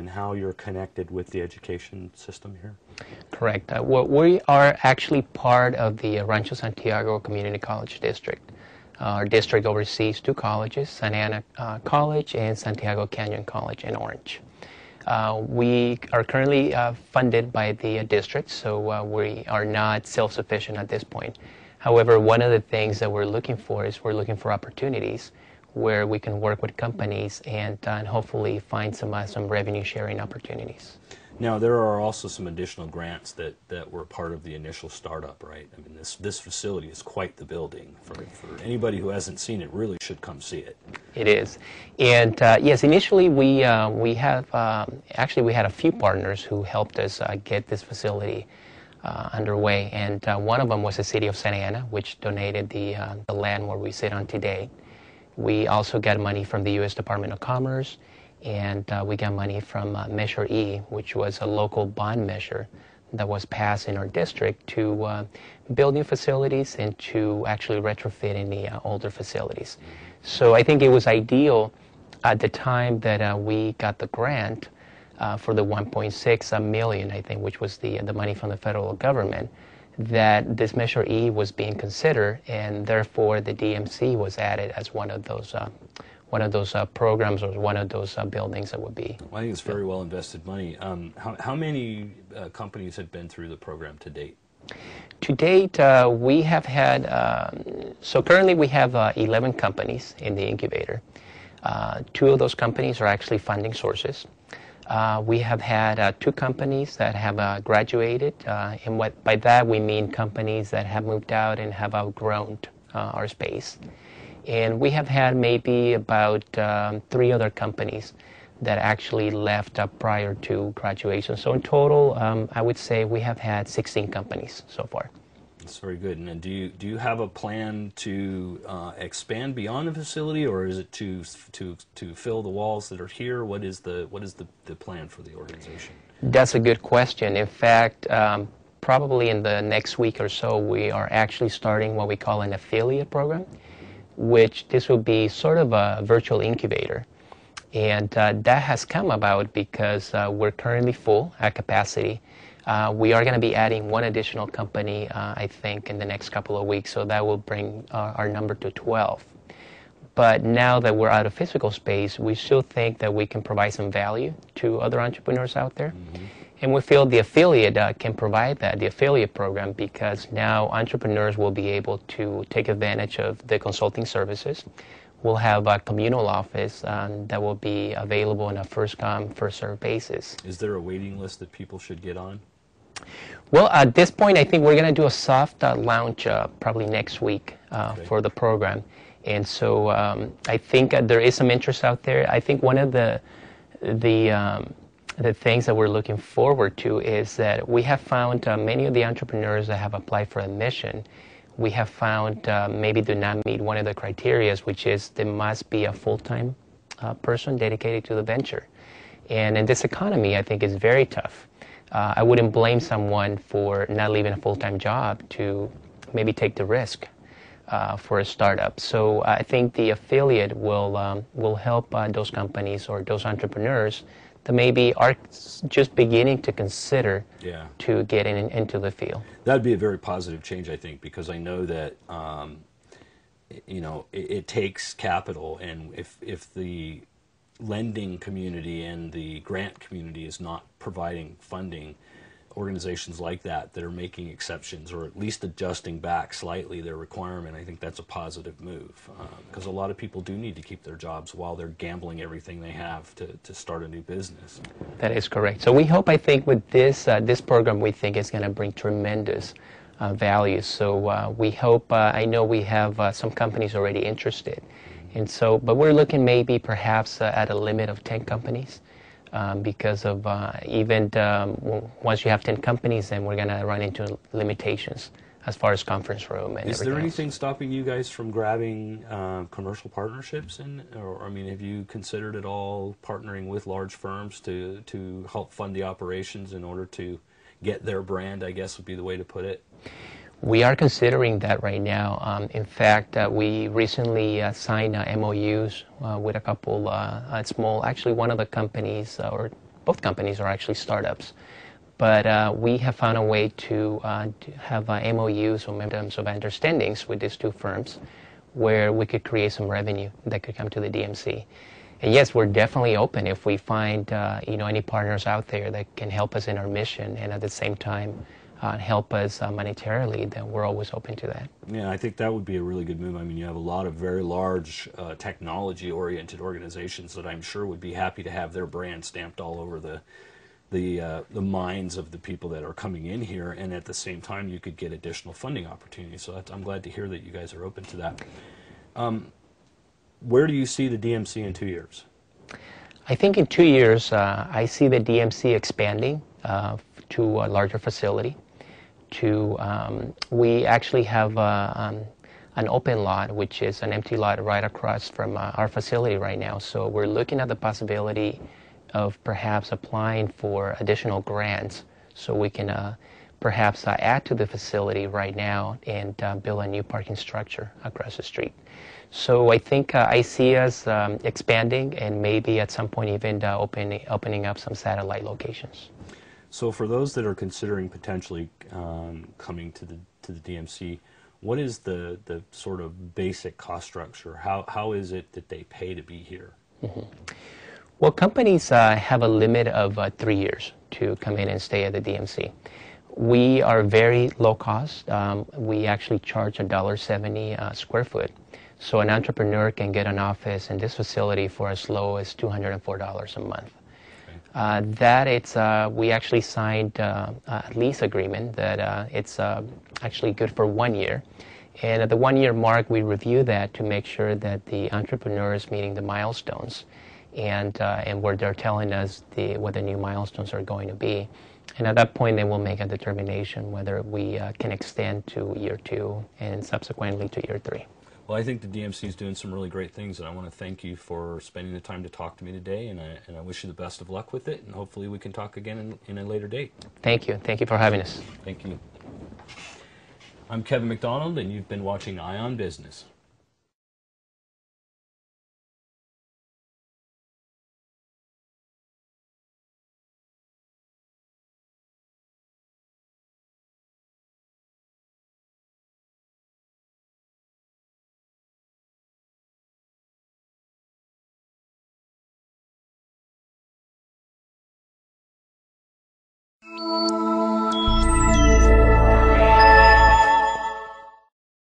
and how you're connected with the education system here? Correct. We are actually part of the Rancho Santiago Community College District. Our district oversees two colleges, Santa Ana College and Santiago Canyon College in Orange. We are currently funded by the district, so we are not self-sufficient at this point. However, one of the things that we're looking for is we're looking for opportunities where we can work with companies and hopefully find some revenue sharing opportunities. Now, there are also some additional grants that were part of the initial startup, right? I mean, this facility is quite the building. For anybody who hasn't seen it, really should come see it. It is. And yes, initially we had a few partners who helped us get this facility underway. And one of them was the city of Santa Ana, which donated the land where we sit on today. We also got money from the U.S. Department of Commerce, and we got money from Measure E, which was a local bond measure that was passed in our district to build new facilities and to actually retrofit any older facilities. So I think it was ideal at the time that we got the grant for the 1.6 million, I think, which was the money from the federal government, that this Measure E was being considered, and therefore the DMC was added as one of those programs or one of those buildings that would be. Well, I think it's very well invested money. How many companies have been through the program to date? To date, we have had, so currently we have 11 companies in the incubator. Two of those companies are actually funding sources. We have had two companies that have graduated, and by that we mean companies that have moved out and have outgrown our space. And we have had maybe about 3 other companies that actually left prior to graduation. So in total, I would say we have had 16 companies so far. That's very good. And do you have a plan to expand beyond the facility, or is it to fill the walls that are here? What is the plan for the organization? That's a good question. In fact, probably in the next week or so, we are actually starting what we call an affiliate program, which this will be sort of a virtual incubator. And that has come about because we're currently full at capacity. We are going to be adding one additional company, I think, in the next couple of weeks, so that will bring our number to 12. But now that we're out of physical space, we still think that we can provide some value to other entrepreneurs out there. Mm-hmm. And we feel the affiliate can provide that, the affiliate program, because now entrepreneurs will be able to take advantage of the consulting services. We'll have a communal office that will be available on a first-come, first-served basis. Is there a waiting list that people should get on? Well, at this point, I think we're going to do a soft launch probably next week for the program. And so I think there is some interest out there. I think one of the things that we're looking forward to is that we have found many of the entrepreneurs that have applied for admission, we have found maybe do not meet one of the criteria, which is there must be a full-time person dedicated to the venture. And in this economy, I think it's very tough. I wouldn't blame someone for not leaving a full-time job to maybe take the risk for a startup. So I think the affiliate will help those companies or those entrepreneurs that maybe are just beginning to consider to get into the field. That'd be a very positive change, I think, because I know that it takes capital, and if the lending community and the grant community is not providing funding, organizations like that are making exceptions or at least adjusting back slightly their requirement, I think that's a positive move, because a lot of people do need to keep their jobs while they're gambling everything they have to start a new business. That is correct. So we hope, I think, with this program, we think it's going to bring tremendous value. So we hope, I know we have some companies already interested. And so, but we're looking maybe perhaps at a limit of 10 companies because of once you have 10 companies, then we're going to run into limitations as far as conference room and everything. Is there anything stopping you guys from grabbing commercial partnerships? Or I mean, have you considered at all partnering with large firms to help fund the operations in order to get their brand, I guess would be the way to put it? We are considering that right now. In fact, we recently signed MOUs with a couple small, actually one of the companies, or both companies are actually startups. But we have found a way to have MOUs or memorandums of understandings with these two firms where we could create some revenue that could come to the DMC. And yes, we're definitely open if we find any partners out there that can help us in our mission and at the same time help us monetarily, then we're always open to that. Yeah, I think that would be a really good move. I mean, you have a lot of very large technology-oriented organizations that I'm sure would be happy to have their brand stamped all over the minds of the people that are coming in here, and at the same time you could get additional funding opportunities. So I'm glad to hear that you guys are open to that. Where do you see the DMC in 2 years? I think in 2 years I see the DMC expanding to a larger facility. We actually have an open lot, which is an empty lot right across from our facility right now. So we're looking at the possibility of perhaps applying for additional grants so we can perhaps add to the facility right now and build a new parking structure across the street. So I think I see us expanding and maybe at some point even opening up some satellite locations. So for those that are considering potentially coming to the DMC, what is the sort of basic cost structure? How is it that they pay to be here? Mm-hmm. Well, companies have a limit of 3 years to come in and stay at the DMC. We are very low cost. We actually charge $1.70 a square foot. So an entrepreneur can get an office in this facility for as low as $204 a month. Okay. We actually signed a lease agreement that it's actually good for 1 year. And at the 1 year mark, we review that to make sure that the entrepreneur is meeting the milestones. And where they're telling us what the new milestones are going to be. And at that point, then we'll make a determination whether we can extend to year 2 and subsequently to year 3. Well, I think the DMC is doing some really great things, and I want to thank you for spending the time to talk to me today, and I wish you the best of luck with it, and hopefully we can talk again in a later date. Thank you. Thank you for having us. Thank you. I'm Kevin McDonald, and you've been watching Eye on Business.